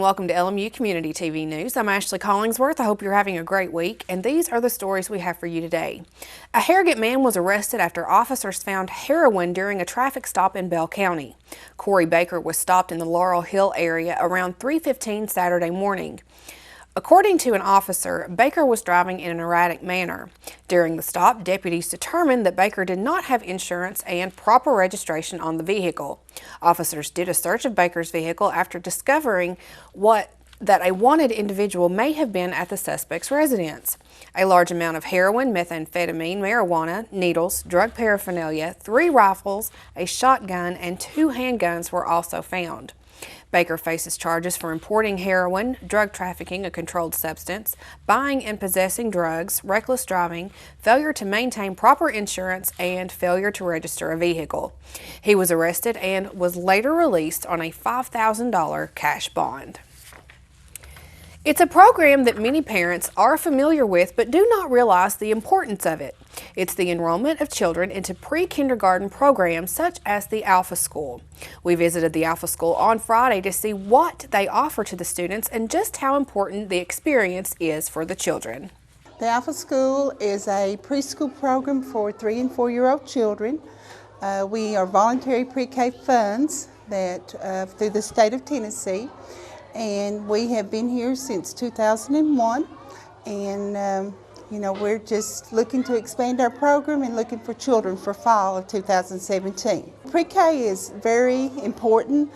welcome to LMU Community TV News. I'm Ashley Collingsworth. I hope you're having a great week, and these are the stories we have for you today. A Harrogate man was arrested after officers found heroin during a traffic stop in Bell County. Corey Baker was stopped in the Laurel Hill area around 3:15 Saturday morning. According to an officer, Baker was driving in an erratic manner. During the stop, deputies determined that Baker did not have insurance and proper registration on the vehicle. Officers did a search of Baker's vehicle after discovering that a wanted individual may have been at the suspect's residence. A large amount of heroin, methamphetamine, marijuana, needles, drug paraphernalia, 3 rifles, a shotgun, and 2 handguns were also found. Baker faces charges for importing heroin, drug trafficking, a controlled substance, buying and possessing drugs, reckless driving, failure to maintain proper insurance, and failure to register a vehicle. He was arrested and was later released on a $5,000 cash bond. It's a program that many parents are familiar with but do not realize the importance of it. It's the enrollment of children into pre-kindergarten programs such as the Alpha School. We visited the Alpha School on Friday to see what they offer to the students and just how important the experience is for the children. The Alpha School is a preschool program for 3- and 4-year-old children. We are voluntary pre-K funds that through the state of Tennessee. And we have been here since 2001, and we're just looking to expand our program and looking for children for fall of 2017. Pre-K is very important.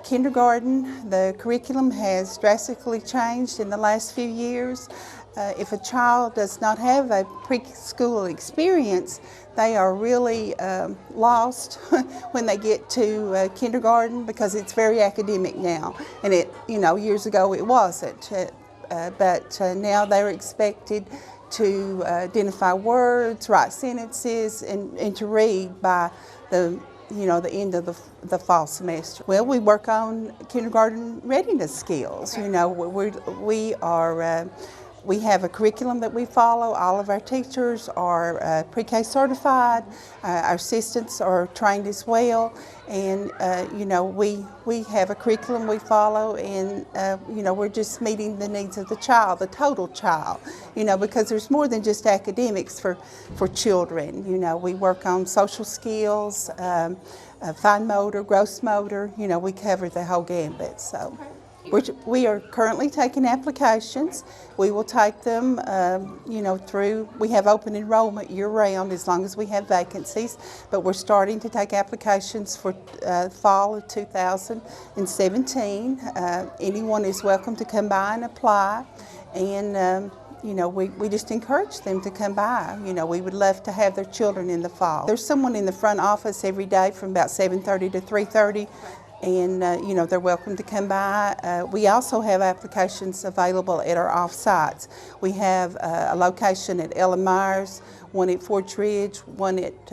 Kindergarten, the curriculum has drastically changed in the last few years. If a child does not have a preschool experience, they are really lost when they get to kindergarten because it's very academic now. And years ago it wasn't, but now they're expected to identify words, write sentences, and to read by the end of the fall semester. Well, we work on kindergarten readiness skills. We have a curriculum that we follow. All of our teachers are pre-K certified. Our assistants are trained as well. And, we have a curriculum we follow, and, we're just meeting the needs of the child, the total child, because there's more than just academics for children. We work on social skills, fine motor, gross motor, we cover the whole gambit. So. We are currently taking applications. We will take them, we have open enrollment year-round as long as we have vacancies, but we're starting to take applications for fall of 2017. Anyone is welcome to come by and apply, and we just encourage them to come by. We would love to have their children in the fall. There's someone in the front office every day from about 7:30 to 3:30. And they're welcome to come by. We also have applications available at our off-sites. We have a location at Ellen Myers, one at Forge Ridge, one at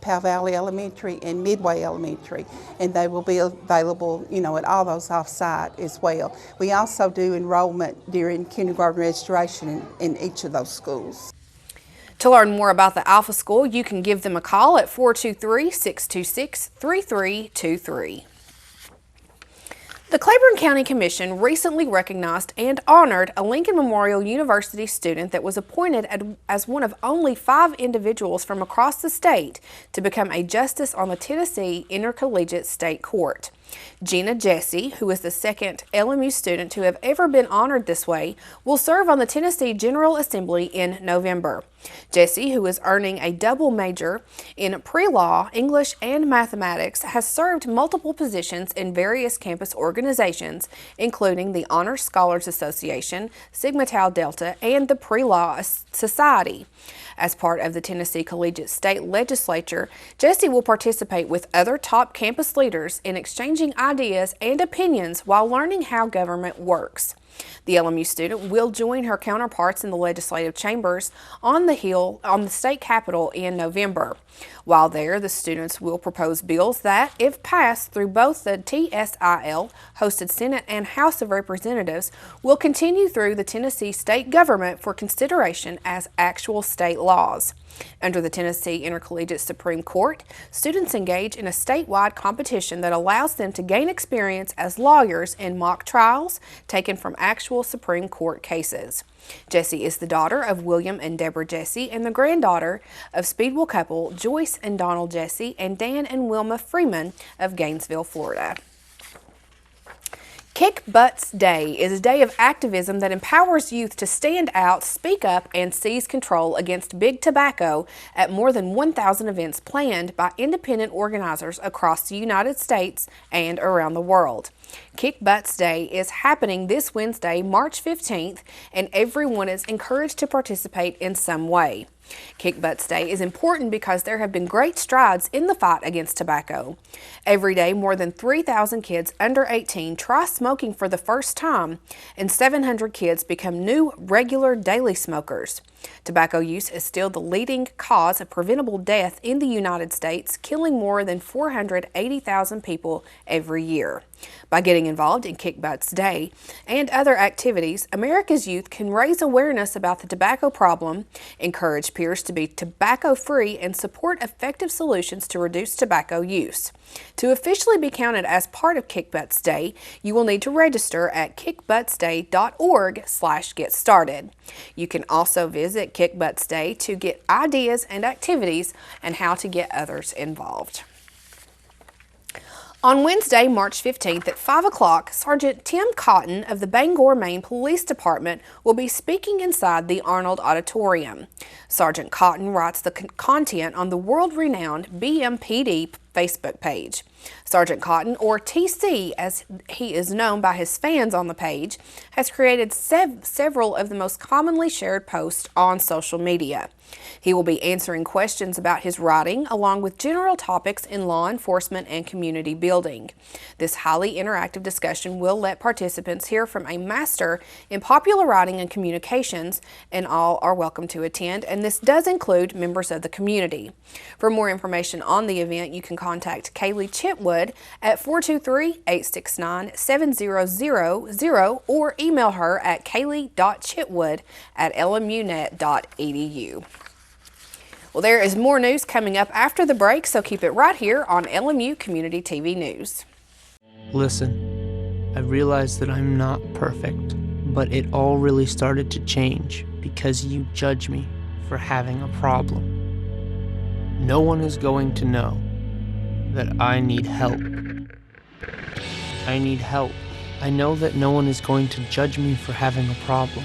Powell Valley Elementary and Midway Elementary, and they will be available at all those off-site as well. We also do enrollment during kindergarten registration in each of those schools. To learn more about the Alpha School, you can give them a call at 423-626-3323. The Claiborne County Commission recently recognized and honored a Lincoln Memorial University student that was appointed as one of only 5 individuals from across the state to become a justice on the Tennessee Intercollegiate State Court. Gina Jesse, who is the second LMU student to have ever been honored this way, will serve on the Tennessee General Assembly in November. Jesse, who is earning a double major in pre-law, English, and mathematics, has served multiple positions in various campus organizations, including the Honor Scholars Association, Sigma Tau Delta, and the Pre-Law Society. As part of the Tennessee Collegiate State Legislature, Jesse will participate with other top campus leaders in exchanging ideas and opinions while learning how government works. The LMU student will join her counterparts in the legislative chambers on the Hill on the state capitol in November. While there, the students will propose bills that, if passed through both the TSIL-hosted Senate and House of Representatives, will continue through the Tennessee state government for consideration as actual state law. laws. Under the Tennessee Intercollegiate Supreme Court, students engage in a statewide competition that allows them to gain experience as lawyers in mock trials taken from actual Supreme Court cases. Jessie is the daughter of William and Deborah Jessie and the granddaughter of Speedwell couple Joyce and Donald Jessie and Dan and Wilma Freeman of Gainesville, Florida. Kick Butts Day is a day of activism that empowers youth to stand out, speak up, and seize control against big tobacco at more than 1,000 events planned by independent organizers across the United States and around the world. Kick Butts Day is happening this Wednesday, March 15th, and everyone is encouraged to participate in some way. Kick Butts Day is important because there have been great strides in the fight against tobacco. Every day, more than 3,000 kids under 18 try smoking for the first time, and 700 kids become new regular daily smokers. Tobacco use is still the leading cause of preventable death in the United States, killing more than 480,000 people every year. By getting involved in Kick Butts Day and other activities, America's youth can raise awareness about the tobacco problem, encourage peers to be tobacco-free, and support effective solutions to reduce tobacco use. To officially be counted as part of Kick Butts Day, you will need to register at kickbuttsday.org/get-started. You can also visit Kick Butts Day to get ideas and activities and how to get others involved. On Wednesday, March 15th at 5 o'clock, Sergeant Tim Cotton of the Bangor, Maine Police Department will be speaking inside the Arnold Auditorium. Sergeant Cotton writes the content on the world-renowned BMPD Facebook page. Sergeant Cotton, or TC as he is known by his fans on the page, has created several of the most commonly shared posts on social media. He will be answering questions about his writing along with general topics in law enforcement and community building. This highly interactive discussion will let participants hear from a master in popular writing and communications, and all are welcome to attend, and this does include members of the community. For more information on the event, you can contact Kaylee Chitwood at 423-869-7000 or email her at kaylee.chitwood@lmunet.edu. Well, there is more news coming up after the break, so keep it right here on LMU Community TV News. Listen, I realize that I'm not perfect, but it all really started to change because you judge me for having a problem. No one is going to know that I need help. I need help. I know that no one is going to judge me for having a problem.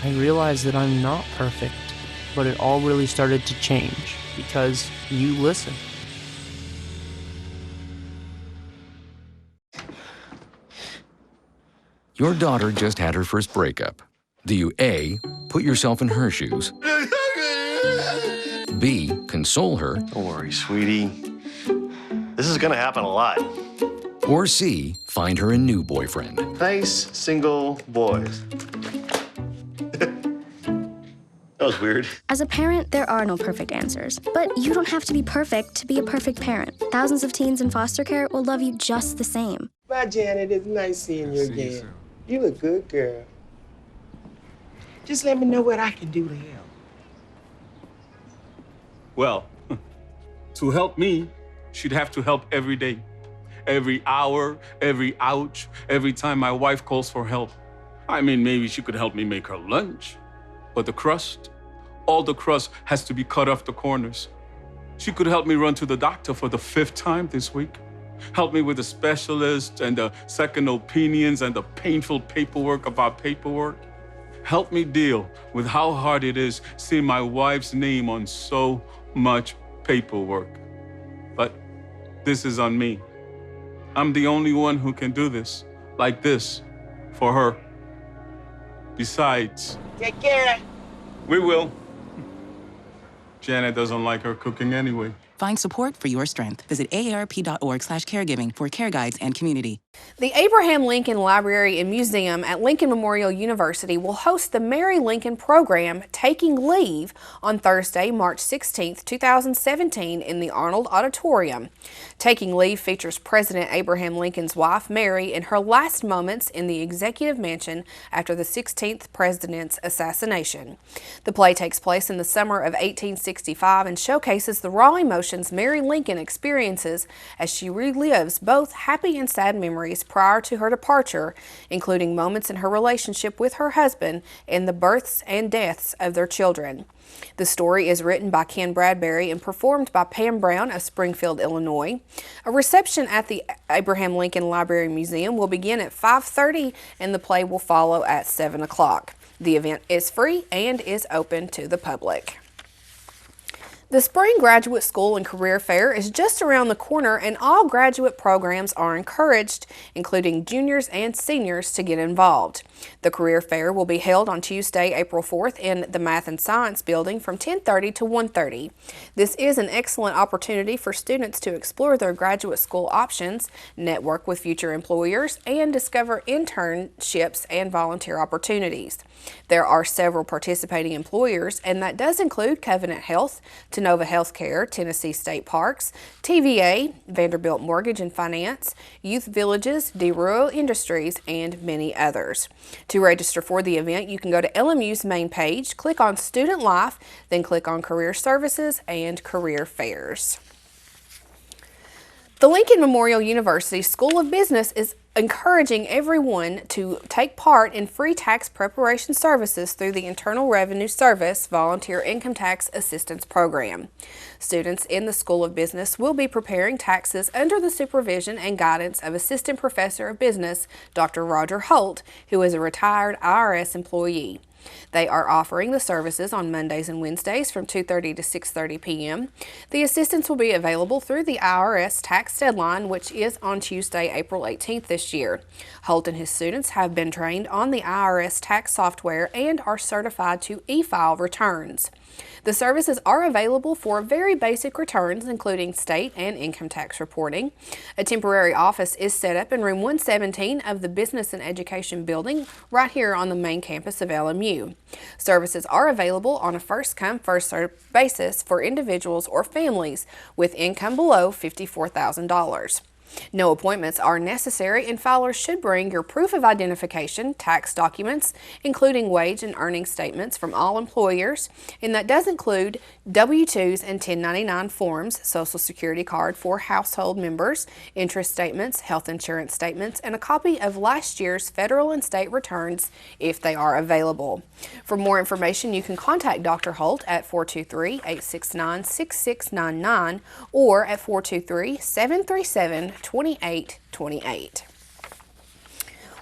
I realize that I'm not perfect, but it all really started to change because you listen. Your daughter just had her first breakup. Do you A, put yourself in her shoes? B, console her? Don't worry, sweetie. This is gonna happen a lot. Or C, find her a new boyfriend? Nice, single boys. That was weird. As a parent, there are no perfect answers. But you don't have to be perfect to be a perfect parent. Thousands of teens in foster care will love you just the same. Bye, Janet. It's nice seeing you again. You look good, girl. Just let me know what I can do to help. Well, to help me, she'd have to help every day. Every hour, every ouch, every time my wife calls for help. I mean, maybe she could help me make her lunch. But the crust, all the crust has to be cut off the corners. She could help me run to the doctor for the 5th time this week. Help me with the specialist and the second opinions and the painful paperwork about paperwork. Help me deal with how hard it is seeing my wife's name on so much paperwork. But this is on me. I'm the only one who can do this, like this, for her. Besides, Take care. we will. Janet doesn't like her cooking anyway. Find support for your strength. Visit aarp.org/caregiving for care guides and community. The Abraham Lincoln Library and Museum at Lincoln Memorial University will host the Mary Lincoln program Taking Leave on Thursday, March 16, 2017 in the Arnold Auditorium. Taking Leave features President Abraham Lincoln's wife, Mary, in her last moments in the executive mansion after the 16th president's assassination. The play takes place in the summer of 1865 and showcases the raw emotions Mary Lincoln experiences as she relives both happy and sad memories prior to her departure, including moments in her relationship with her husband and the births and deaths of their children. The story is written by Ken Bradbury and performed by Pam Brown of Springfield, Illinois. A reception at the Abraham Lincoln Library Museum will begin at 5:30 and the play will follow at 7 o'clock. The event is free and is open to the public. The Spring Graduate School and Career Fair is just around the corner and all graduate programs are encouraged, including juniors and seniors, to get involved. The Career Fair will be held on Tuesday, April 4th in the Math and Science Building from 10:30 to 1:30. This is an excellent opportunity for students to explore their graduate school options, network with future employers, and discover internships and volunteer opportunities. There are several participating employers, and that does include Covenant Health, Nova Healthcare, Tennessee State Parks, TVA, Vanderbilt Mortgage and Finance, Youth Villages, DeRuo Industries, and many others. To register for the event, you can go to LMU's main page, click on Student Life, then click on Career Services and Career Fairs. The Lincoln Memorial University School of Business is encouraging everyone to take part in free tax preparation services through the Internal Revenue Service Volunteer Income Tax Assistance Program. Students in the School of Business will be preparing taxes under the supervision and guidance of Assistant Professor of Business, Dr. Roger Holt, who is a retired IRS employee. They are offering the services on Mondays and Wednesdays from 2:30 to 6:30 p.m. The assistance will be available through the IRS tax deadline, which is on Tuesday, April 18th this year. Holt and his students have been trained on the IRS tax software and are certified to e-file returns. The services are available for very basic returns, including state and income tax reporting. A temporary office is set up in room 117 of the Business and Education Building right here on the main campus of LMU. Services are available on a first-come, first-served basis for individuals or families with income below $54,000. No appointments are necessary, and filers should bring your proof of identification, tax documents, including wage and earning statements from all employers, and that does include W-2s and 1099 forms, Social Security card for household members, interest statements, health insurance statements, and a copy of last year's federal and state returns if they are available. For more information, you can contact Dr. Holt at 423-869-6699 or at 423-737-2828.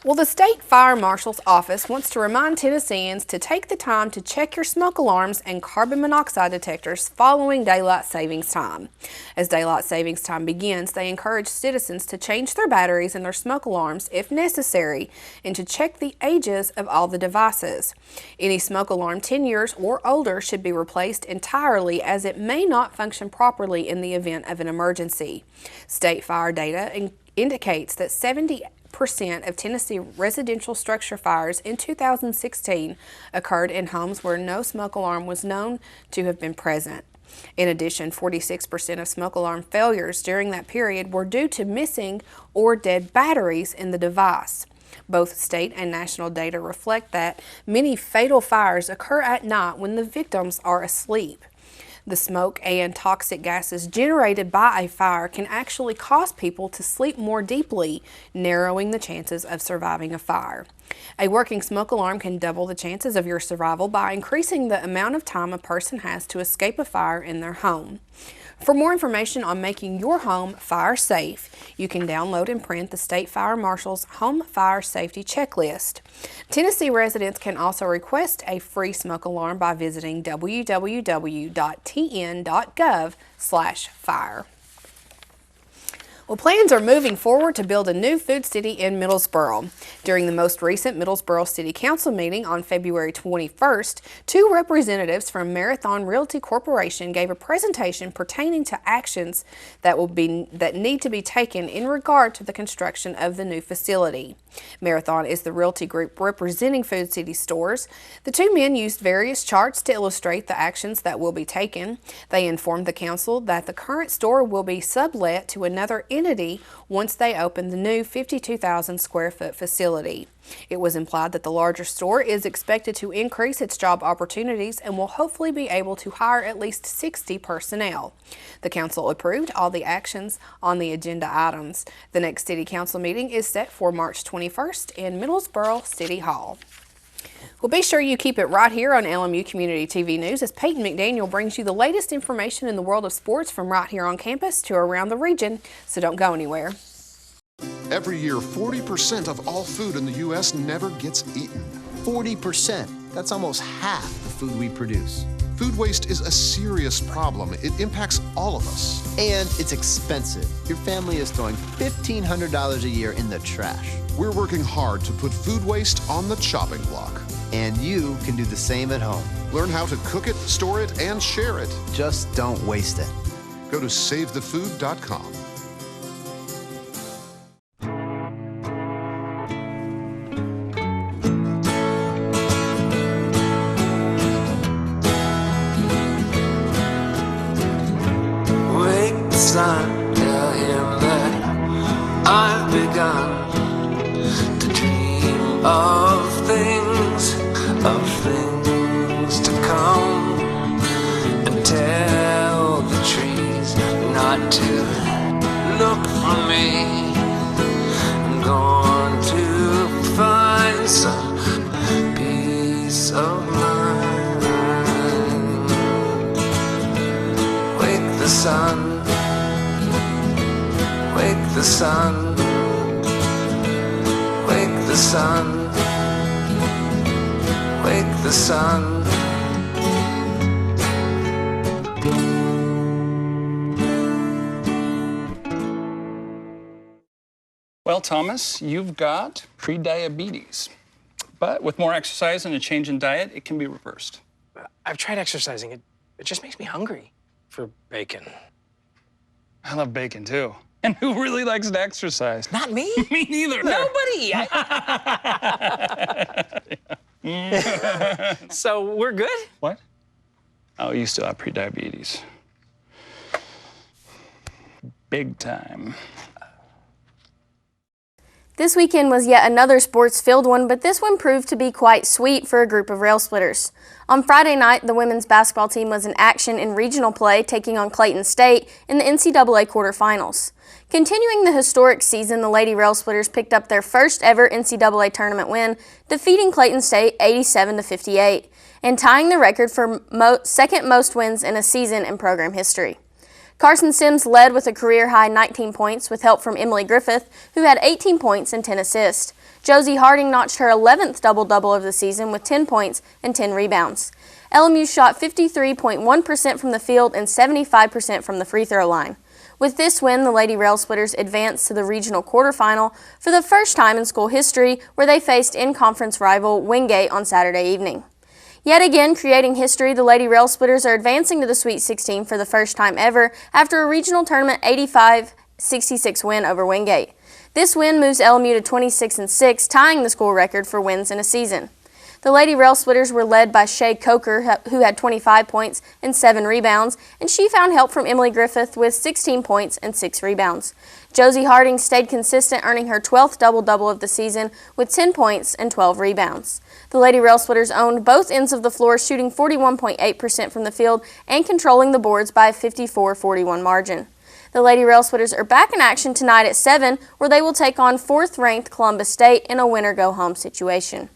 Well, the State Fire Marshal's Office wants to remind Tennesseans to take the time to check your smoke alarms and carbon monoxide detectors following daylight savings time. As daylight savings time begins, they encourage citizens to change their batteries and their smoke alarms if necessary and to check the ages of all the devices. Any smoke alarm 10 years or older should be replaced entirely, as it may not function properly in the event of an emergency. State fire data indicates that 70% of Tennessee residential structure fires in 2016 occurred in homes where no smoke alarm was known to have been present. In addition, 46% of smoke alarm failures during that period were due to missing or dead batteries in the device. Both state and national data reflect that many fatal fires occur at night when the victims are asleep. The smoke and toxic gases generated by a fire can actually cause people to sleep more deeply, narrowing the chances of surviving a fire. A working smoke alarm can double the chances of your survival by increasing the amount of time a person has to escape a fire in their home. For more information on making your home fire safe, you can download and print the State Fire Marshal's Home Fire Safety Checklist. Tennessee residents can also request a free smoke alarm by visiting www.tn.gov/fire. Well, plans are moving forward to build a new food city in Middlesboro. During the most recent Middlesboro City Council meeting on February 21st, two representatives from Marathon Realty Corporation gave a presentation pertaining to actions that need to be taken in regard to the construction of the new facility. Marathon is the realty group representing Food City stores. The two men used various charts to illustrate the actions that will be taken. They informed the council that the current store will be sublet to another entity once they open the new 52,000 square foot facility. It was implied that the larger store is expected to increase its job opportunities and will hopefully be able to hire at least 60 personnel. The council approved all the actions on the agenda items. The next city council meeting is set for March 21st in Middlesboro City Hall. Well, be sure you keep it right here on LMU Community TV News as Peyton McDaniel brings you the latest information in the world of sports from right here on campus to around the region, so don't go anywhere. Every year, 40% of all food in the U.S. never gets eaten. 40%. That's almost half the food we produce. Food waste is a serious problem. It impacts all of us. And it's expensive. Your family is throwing $1,500 a year in the trash. We're working hard to put food waste on the chopping block. And you can do the same at home. Learn how to cook it, store it, and share it. Just don't waste it. Go to SaveTheFood.com. Wake the sun, tell him that I've begun to dream of things to come, and tell the trees not to look for me. I'm going to find some peace of mind. Wake the sun, wake the sun, wake the sun, wake the sun. Well, Thomas, you've got pre-diabetes. But with more exercise and a change in diet, it can be reversed. I've tried exercising. It just makes me hungry for bacon. I love bacon, too. And who really likes to exercise? Not me. Me neither. Nobody. So we're good? What? Oh, you still have pre-diabetes. Big time. This weekend was yet another sports-filled one, but this one proved to be quite sweet for a group of rail splitters. On Friday night, the women's basketball team was in action in regional play, taking on Clayton State in the NCAA quarterfinals. Continuing the historic season, the Lady Rail Splitters picked up their first ever NCAA tournament win, defeating Clayton State 87-58, and tying the record for second most wins in a season in program history. Carson Sims led with a career-high 19 points with help from Emily Griffith, who had 18 points and 10 assists. Josie Harding notched her 11th double-double of the season with 10 points and 10 rebounds. LMU shot 53.1% from the field and 75% from the free throw line. With this win, the Lady Rail Splitters advanced to the regional quarterfinal for the first time in school history, where they faced in-conference rival Wingate on Saturday evening. Yet again, creating history, the Lady Rail Splitters are advancing to the Sweet 16 for the first time ever after a regional tournament 85-66 win over Wingate. This win moves LMU to 26-6, tying the school record for wins in a season. The Lady Rail Splitters were led by Shay Coker, who had 25 points and 7 rebounds, and she found help from Emily Griffith with 16 points and 6 rebounds. Josie Harding stayed consistent, earning her 12th double-double of the season with 10 points and 12 rebounds. The Lady Rail Splitters owned both ends of the floor, shooting 41.8% from the field and controlling the boards by a 54-41 margin. The Lady Rail Splitters are back in action tonight at 7, where they will take on 4th-ranked Columbus State in a winner-go-home situation.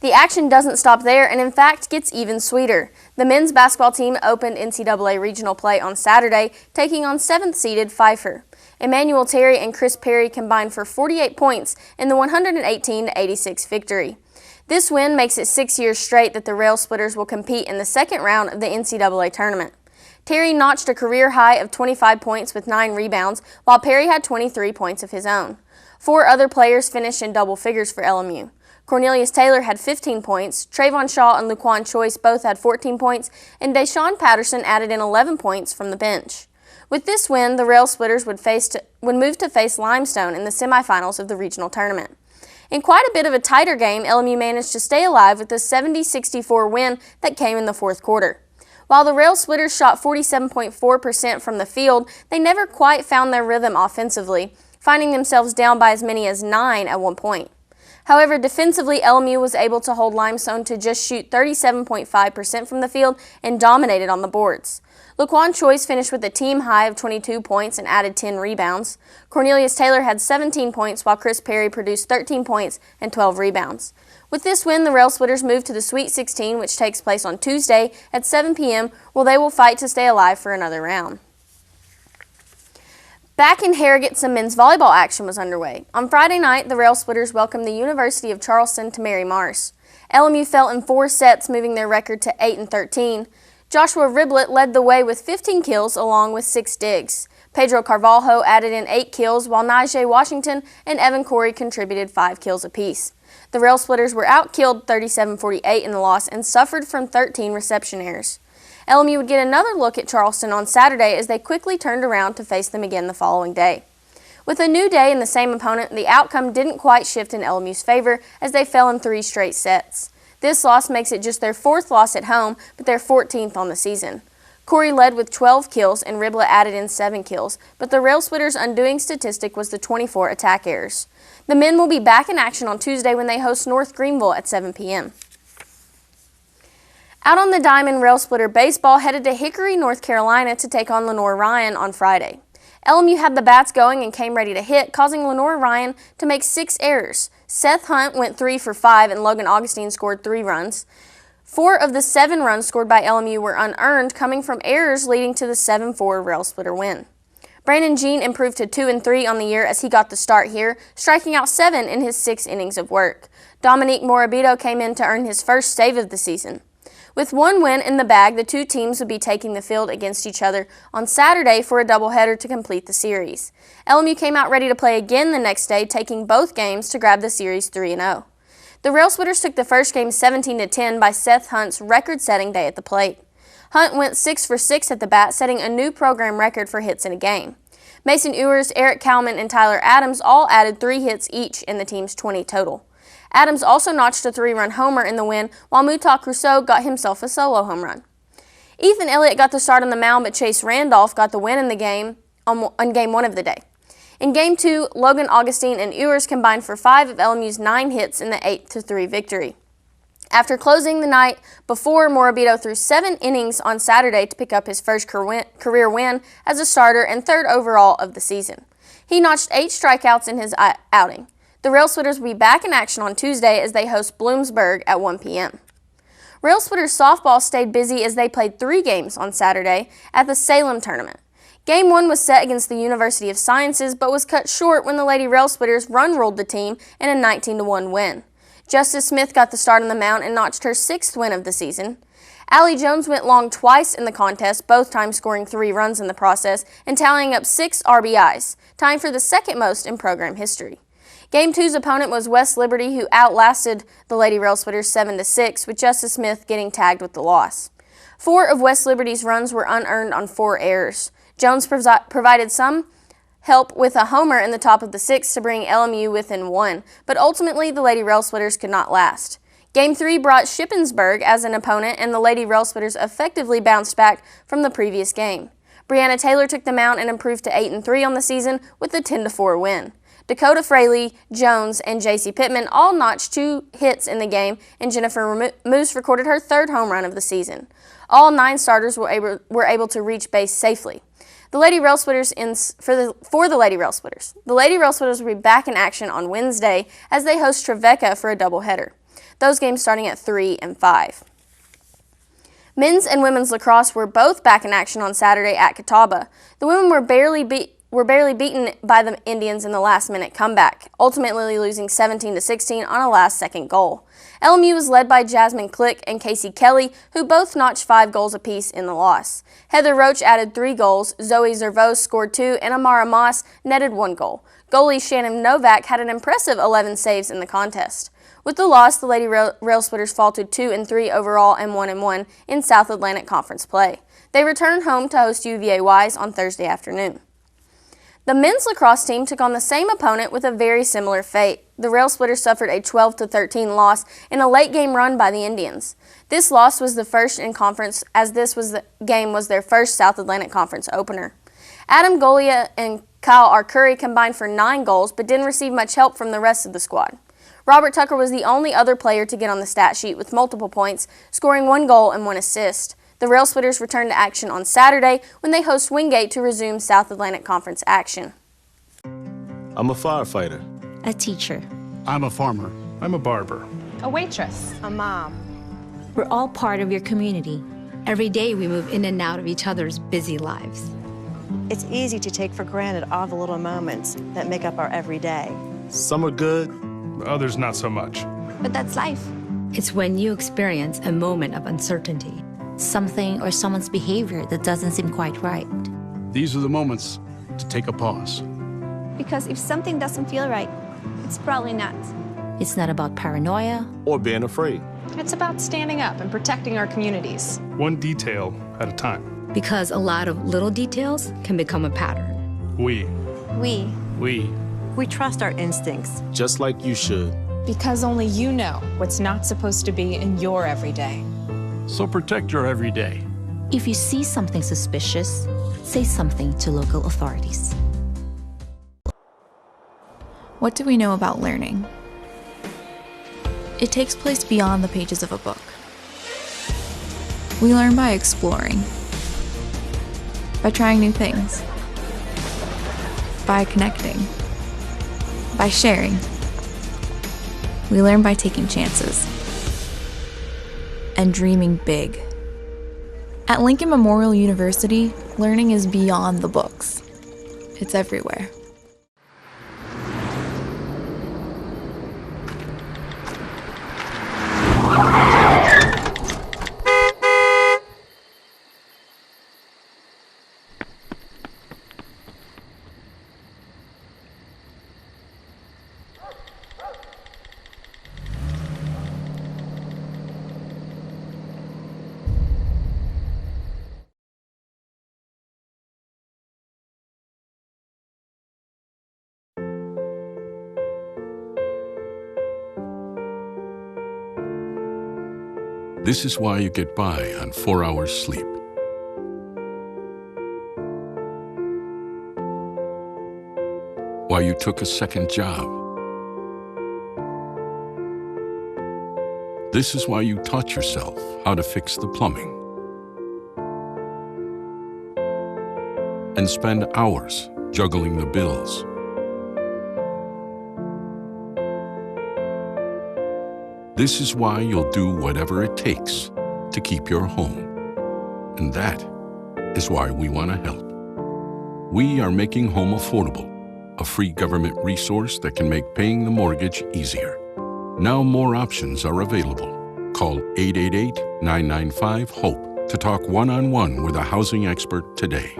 The action doesn't stop there and in fact gets even sweeter. The men's basketball team opened NCAA regional play on Saturday, taking on 7th-seeded Pfeiffer. Emmanuel Terry and Chris Perry combined for 48 points in the 118-86 victory. This win makes it 6 years straight that the Rail Splitters will compete in the second round of the NCAA tournament. Terry notched a career high of 25 points with 9 rebounds, while Perry had 23 points of his own. 4 other players finished in double figures for LMU. Cornelius Taylor had 15 points, Trayvon Shaw and Luquan Choice both had 14 points, and Deshaun Patterson added in 11 points from the bench. With this win, the Rail Splitters would move to face Limestone in the semifinals of the regional tournament. In quite a bit of a tighter game, LMU managed to stay alive with a 70-64 win that came in the fourth quarter. While the Rail Splitters shot 47.4% from the field, they never quite found their rhythm offensively, finding themselves down by as many as 9 at one point. However, defensively, LMU was able to hold Limestone to just shoot 37.5% from the field and dominated on the boards. Luquan Choice finished with a team high of 22 points and added 10 rebounds. Cornelius Taylor had 17 points, while Chris Perry produced 13 points and 12 rebounds. With this win, the Rail Splitters moved to the Sweet 16, which takes place on Tuesday at 7 p.m., where they will fight to stay alive for another round. Back in Harrogate, some men's volleyball action was underway. On Friday night, the Rail Splitters welcomed the University of Charleston to Mary Marsh. LMU fell in 4 sets, moving their record to 8-13. Joshua Riblet led the way with 15 kills along with 6 digs. Pedro Carvalho added in 8 kills, while Najee Washington and Evan Corey contributed 5 kills apiece. The Rail Splitters were outkilled 37-48 in the loss and suffered from 13 reception errors. LMU would get another look at Charleston on Saturday as they quickly turned around to face them again the following day. With a new day and the same opponent, the outcome didn't quite shift in LMU's favor as they fell in 3 straight sets. This loss makes it just their 4th loss at home, but their 14th on the season. Corey led with 12 kills and Riblet added in 7 kills, but the Rail Splitters' undoing statistic was the 24 attack errors. The men will be back in action on Tuesday when they host North Greenville at 7 p.m. Out on the diamond, Rail Splitter baseball headed to Hickory, North Carolina to take on Lenore Ryan on Friday. LMU had the bats going and came ready to hit, causing Lenore Ryan to make 6 errors. Seth Hunt went 3 for 5 and Logan Augustine scored 3 runs. 4 of the 7 runs scored by LMU were unearned, coming from errors leading to the 7-4 Rail Splitter win. Brandon Jean improved to 2-3 on the year as he got the start here, striking out 7 in his 6 innings of work. Dominique Morabito came in to earn his first save of the season. With 1 win in the bag, the 2 teams would be taking the field against each other on Saturday for a doubleheader to complete the series. LMU came out ready to play again the next day, taking both games to grab the series 3-0. The Rail Splitters took the first game 17-10 by Seth Hunt's record-setting day at the plate. Hunt went 6 for 6 at the bat, setting a new program record for hits in a game. Mason Ewers, Eric Kalman, and Tyler Adams all added 3 hits each in the team's 20 total. Adams also notched a 3-run homer in the win, while Mutak Rousseau got himself a solo home run. Ethan Elliott got the start on the mound, but Chase Randolph got the win in the game on Game 1 of the day. In Game 2, Logan Augustine and Ewers combined for 5 of LMU's 9 hits in the 8-3 victory. After closing the night before, Morabito threw 7 innings on Saturday to pick up his first career win as a starter and 3rd overall of the season. He notched 8 strikeouts in his outing. The Rail Splitters will be back in action on Tuesday as they host Bloomsburg at 1 p.m. Rail Splitters softball stayed busy as they played 3 games on Saturday at the Salem tournament. Game 1 was set against the University of Sciences, but was cut short when the Lady Rail Splitters run-ruled the team in a 19-1 win. Justice Smith got the start on the mound and notched her 6th win of the season. Allie Jones went long twice in the contest, both times scoring 3 runs in the process and tallying up 6 RBIs, tying for the 2nd most in program history. Game 2's opponent was West Liberty, who outlasted the Lady Rail Splitters 7-6, with Justice Smith getting tagged with the loss. 4 of West Liberty's runs were unearned on 4 errors. Jones provided some help with a homer in the top of the 6th to bring LMU within 1, but ultimately the Lady Rail Splitters could not last. Game 3 brought Shippensburg as an opponent, and the Lady Rail Splitters effectively bounced back from the previous game. Brianna Taylor took the mound and improved to 8-3 on the season with a 10-4 win. Dakota Fraley, Jones, and J.C. Pittman all notched 2 hits in the game, and Jennifer Moose recorded her 3rd home run of the season. All 9 starters were able to reach base safely. The Lady Rail Splitters for the Lady Rail Splitters. The Lady Rail Splitters will be back in action on Wednesday as they host Trevecca for a doubleheader. Those games starting at 3 and 5. Men's and women's lacrosse were both back in action on Saturday at Catawba. The women were barely beaten by the Indians in the last-minute comeback, ultimately losing 17-16 on a last-second goal. LMU was led by Jasmine Click and Casey Kelly, who both notched 5 goals apiece in the loss. Heather Roach added 3 goals, Zoe Zervos scored 2, and Amara Moss netted 1 goal. Goalie Shannon Novak had an impressive 11 saves in the contest. With the loss, the Lady Rail Splitters faltered 2-3 overall and 1-1 in South Atlantic Conference play. They returned home to host UVA Wise on Thursday afternoon. The men's lacrosse team took on the same opponent with a very similar fate. The Rail Splitters suffered a 12-13 loss in a late-game run by the Indians. This loss was the first in conference, as game was their first South Atlantic Conference opener. Adam Golia and Kyle Arcuri combined for 9 goals, but didn't receive much help from the rest of the squad. Robert Tucker was the only other player to get on the stat sheet with multiple points, scoring 1 goal and 1 assist. The Rail Splitters return to action on Saturday when they host Wingate to resume South Atlantic Conference action. I'm a firefighter. A teacher. I'm a farmer. I'm a barber. A waitress. A mom. We're all part of your community. Every day we move in and out of each other's busy lives. It's easy to take for granted all the little moments that make up our everyday. Some are good, others not so much. But that's life. It's when you experience a moment of uncertainty. Something or someone's behavior that doesn't seem quite right. These are the moments to take a pause. Because if something doesn't feel right, it's probably not. It's not about paranoia or being afraid. It's about standing up and protecting our communities. One detail at a time. Because a lot of little details can become a pattern. We trust our instincts. Just like you should. Because only you know what's not supposed to be in your everyday. So protect your everyday. If you see something suspicious, say something to local authorities. What do we know about learning? It takes place beyond the pages of a book. We learn by exploring, by trying new things, by connecting, by sharing. We learn by taking chances and dreaming big. At Lincoln Memorial University, learning is beyond the books. It's everywhere. This is why you get by on 4 hours sleep. Why you took a second job. This is why you taught yourself how to fix the plumbing and spend hours juggling the bills. This is why you'll do whatever it takes to keep your home. And that is why we want to help. We are making home affordable, a free government resource that can make paying the mortgage easier. Now more options are available. Call 888-995-HOPE to talk one-on-one with a housing expert today.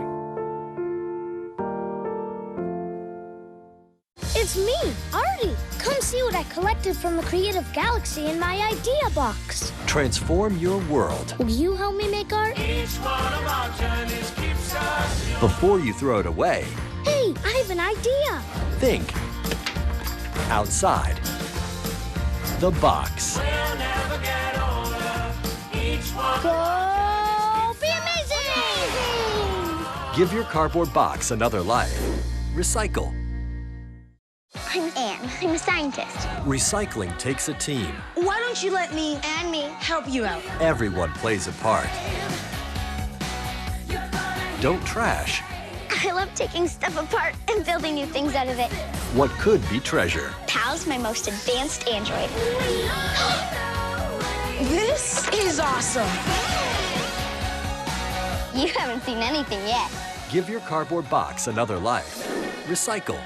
It's me, Artie. Come see what I collected from the Creative Galaxy in my idea box. Transform your world. Will you help me make art? Before you throw it away, Hey, I have an idea. think outside the box. Go be amazing! Give your cardboard box another life. Recycle. I'm Anne. I'm a scientist. Recycling takes a team. Why don't you let me and me help you out? Everyone plays a part. Don't trash I love taking stuff apart and building new things out of it. what could be treasure. Pal's my most advanced android. This is awesome. You haven't seen anything yet. Give your cardboard box another life. Recycle.